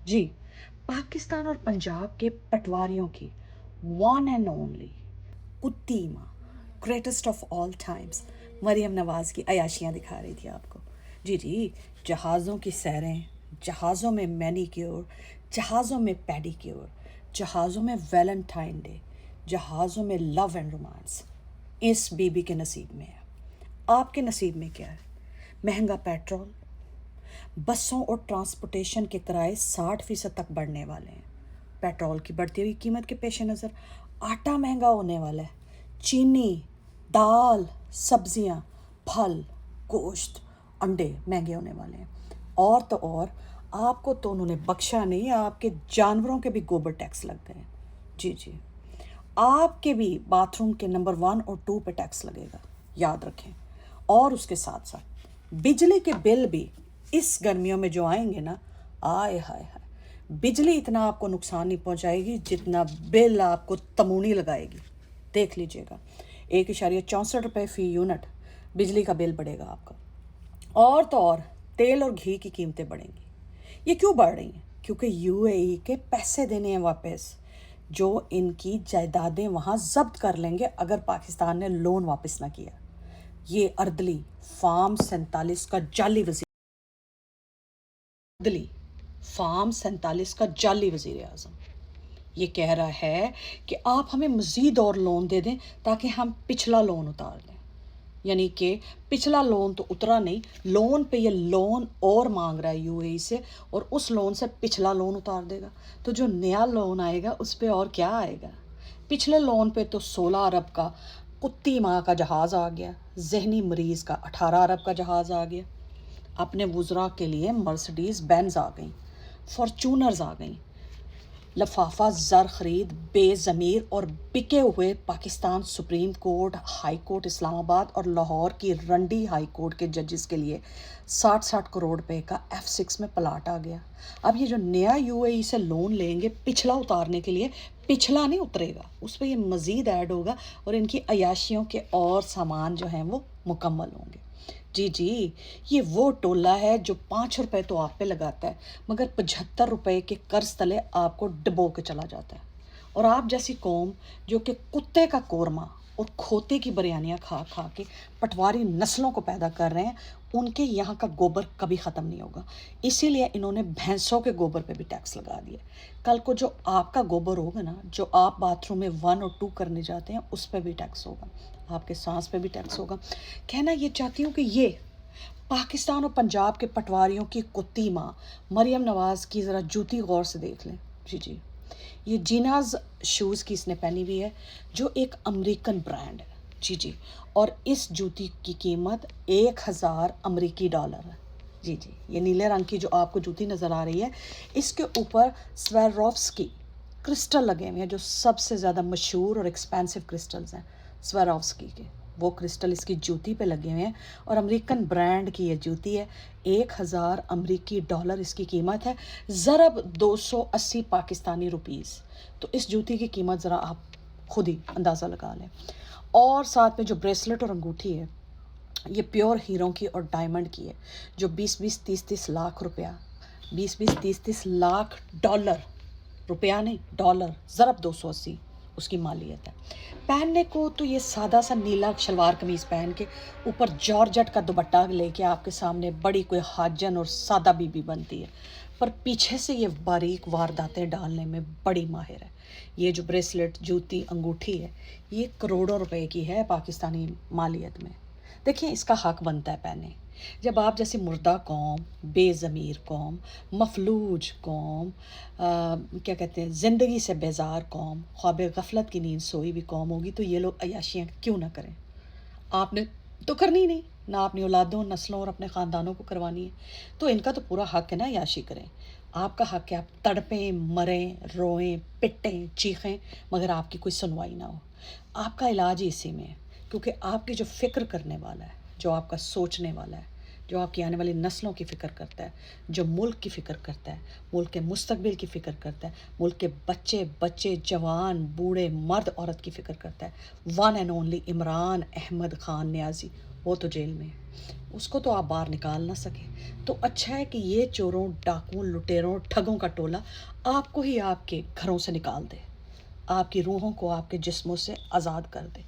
जी, पाकिस्तान और पंजाब के पटवारियों की वन एंड ओनली कुत्ती माँ, greatest of all times, Maryam Nawaz की अयाशियाँ दिखा रही थी आपको। जी जी, जहाज़ों की सैरें, जहाज़ों में मैनीक्योर, जहाज़ों में पेडिक्योर, जहाज़ों में वैलेंटाइन डे, जहाज़ों में लव एंड रोमांस इस बीबी के नसीब में है। आपके नसीब में क्या है? महंगा पेट्रोल, बसों और ट्रांसपोर्टेशन के किराए 60% तक बढ़ने वाले हैं। पेट्रोल की बढ़ती हुई कीमत के पेश नज़र आटा महंगा होने वाला है। चीनी, दाल, सब्जियां, फल, गोश्त, अंडे महंगे होने वाले हैं। और तो और, आपको तो उन्होंने बख्शा नहीं, आपके जानवरों के भी गोबर टैक्स लग गए हैं। जी जी, आपके भी बाथरूम के नंबर 1 और 2 पे टैक्स लगेगा, याद रखें। और उसके साथ साथ बिजली के बिल भी इस गर्मियों में जो आएंगे ना, आय हाय हाय, बिजली इतना आपको नुकसान नहीं पहुंचाएगी जितना बिल आपको तमूनी लगाएगी। देख लीजिएगा, 1.64 रुपये फ़ी यूनिट बिजली का बिल बढ़ेगा आपका। और तो और, तेल और घी की कीमतें बढ़ेंगी। ये क्यों बढ़ रही हैं? क्योंकि यूएई के पैसे देने हैं वापस, जो इनकी जायदादें वहाँ जब्त कर लेंगे अगर पाकिस्तान ने लोन वापस ना किया। ये अर्दली फार्म 47 का जाली वजीर अर्दली फार्म 47 का जाली वजीर आज़म ये कह रहा है कि आप हमें मज़ीद और लोन दे दें ताकि हम पिछला लोन उतार दें। यानी कि पिछला लोन तो उतरा नहीं, लोन पे ये लोन और मांग रहा है यूएई से, और उस लोन से पिछला लोन उतार देगा। तो जो नया लोन आएगा उस पे और क्या आएगा? पिछले लोन पे तो 16 अरब का कुत्ती माँ का जहाज़ आ गया, जहनी मरीज़ का 18 अरब का जहाज़ आ गया। अपने वुज़रा के लिए मर्सिडीज़ बेंज आ गई, फॉर्चूनर्स आ गई। लफाफा ज़र खरीद बेज़मीर और बिके हुए Pakistan supreme court, high court Islamabad और लाहौर की रंडी हाई कोर्ट के जजेस के लिए 60-60 करोड़ रुपए का F6 में प्लाट आ गया। अब ये जो नया यूएई से लोन लेंगे पिछला उतारने के लिए, पिछला नहीं उतरेगा, उस पर ये मज़ीद ऐड होगा और इनकी अयाशियों के और सामान जो हैं वो मुकम्मल होंगे। जी जी, ये वो टोला है जो 5 रुपए तो आप पे लगाता है मगर 75 रुपए के कर्ज तले आपको डबो के चला जाता है। और आप जैसी कौम जो कि कुत्ते का कोरमा और खोते की बिरयानियाँ खा खा के पटवारी नस्लों को पैदा कर रहे हैं, उनके यहाँ का गोबर कभी ख़त्म नहीं होगा। इसीलिए इन्होंने भैंसों के गोबर पे भी टैक्स लगा दिया। कल को जो आपका गोबर होगा ना, जो आप बाथरूम में 1 और 2 करने जाते हैं, उस पर भी टैक्स होगा, आपके सांस पे भी टैक्स होगा। कहना ये चाहती हूँ कि ये पाकिस्तान और पंजाब के पटवारियों की कुत्ती माँ मरियम नवाज़ की ज़रा जूती गौर से देख लें। जी जी, ये जीनाज शूज़ की इसने पहनी हुई है, जो एक अमेरिकन ब्रांड है। जी जी, और इस जूती की कीमत 1000 अमेरिकी डॉलर है। जी जी, ये नीले रंग की जो आपको जूती नज़र आ रही है, इसके ऊपर स्वेरोव्स्की क्रिस्टल लगे हुए हैं, जो सबसे ज़्यादा मशहूर और एक्सपेंसिव क्रिस्टल्स हैं स्वेरोव्स्की के। वो क्रिस्टल इसकी जूती पे लगे हुए हैं और अमेरिकन ब्रांड की ये जूती है। 1000 अमेरिकी डॉलर इसकी कीमत है, ज़रब 280 पाकिस्तानी रुपीज़। तो इस जूती की कीमत ज़रा आप खुद ही अंदाज़ा लगा लें। और साथ में जो ब्रेसलेट और अंगूठी है, ये प्योर हीरो की और डायमंड की है, जो 20-20, 30-30 लाख रुपया, 20-20, 30-30 लाख डॉलर, रुपया नहीं डॉलर, ज़रब 280 उसकी मालियत है। पहनने को तो ये सादा सा नीला शलवार कमीज़ पहन के ऊपर जॉर्जेट का दुपट्टा लेके आपके सामने बड़ी कोई हाजन और सादा बीबी बनती है, पर पीछे से ये बारीक वारदातें डालने में बड़ी माहिर है। ये जो ब्रेसलेट, जूती, अंगूठी है, ये करोड़ों रुपए की है पाकिस्तानी मालियत में। देखिए, इसका हक बनता है पहने। जब आप जैसी मुर्दा कौम, बेज़मीर कौम, मफलूज कौम, क्या कहते हैं, ज़िंदगी से बेजार कौम, ख्वाब गफलत की नींद सोई भी कौम होगी, तो ये लोग अय्याशियाँ क्यों ना करें? आपने तो करनी नहीं ना, अपनी औलादों, नस्लों और अपने ख़ानदानों को करवानी है, तो इनका तो पूरा हक है ना अय्याशी करें। आपका हक है आप तड़पें, मरें, रोएं, पिटें, चीखें, मगर आपकी कोई सुनवाई ना हो। आपका इलाज ही इसी में है, क्योंकि आपकी जो फ़िक्र करने वाला है, जो आपका सोचने वाला है, جو آپ کی آنے والی نسلوں کی فکر کرتا ہے، جو ملک کی فکر کرتا ہے، ملک کے مستقبل کی فکر کرتا ہے، ملک کے بچے جوان بوڑھے مرد عورت کی فکر کرتا ہے، one and only Imran Ahmed Khan Niazi, وہ تو جیل میں ہے، اس کو تو آپ باہر نکال نہ سکے۔ تو اچھا ہے کہ یہ چوروں ڈاکوؤں لٹیروں ٹھگوں کا ٹولہ آپ کو ہی آپ کے گھروں سے نکال دے، آپ کی روحوں کو آپ کے جسموں سے آزاد کر دے،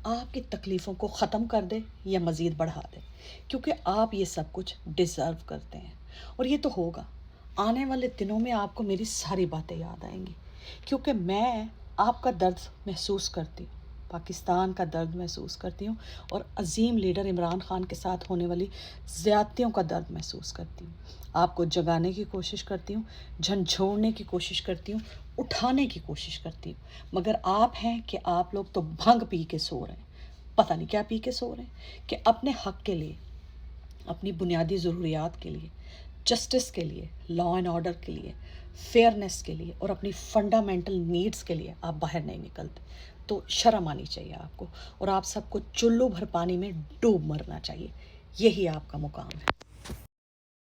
آپ کی تکلیفوں کو ختم کر دے یا مزید بڑھا دے، کیونکہ آپ یہ سب کچھ ڈیزرو کرتے ہیں، اور یہ تو ہوگا۔ آنے والے دنوں میں آپ کو میری ساری باتیں یاد آئیں گی، کیونکہ میں آپ کا درد محسوس کرتی ہوں، پاکستان کا درد محسوس کرتی ہوں، اور عظیم لیڈر عمران خان کے ساتھ ہونے والی زیادتیوں کا درد محسوس کرتی ہوں۔ آپ کو جگانے کی کوشش کرتی ہوں، جھنجھوڑنے کی کوشش کرتی ہوں، اٹھانے کی کوشش کرتی ہوں، مگر آپ ہیں کہ آپ لوگ تو بھنگ پی کے سو رہے ہیں، پتہ نہیں کیا پی کے سو رہے ہیں، کہ اپنے حق کے لیے، اپنی بنیادی ضروریات کے لیے، جسٹس کے لیے، لا اینڈ آرڈر کے لیے، فیئرنیس کے لیے، اور اپنی فنڈامنٹل نیڈز کے لیے آپ باہر نہیں نکلتے۔ تو شرم آنی چاہیے آپ کو، اور آپ سب کو چلو بھر پانی میں ڈوب مرنا چاہیے، یہی آپ کا مقام ہے۔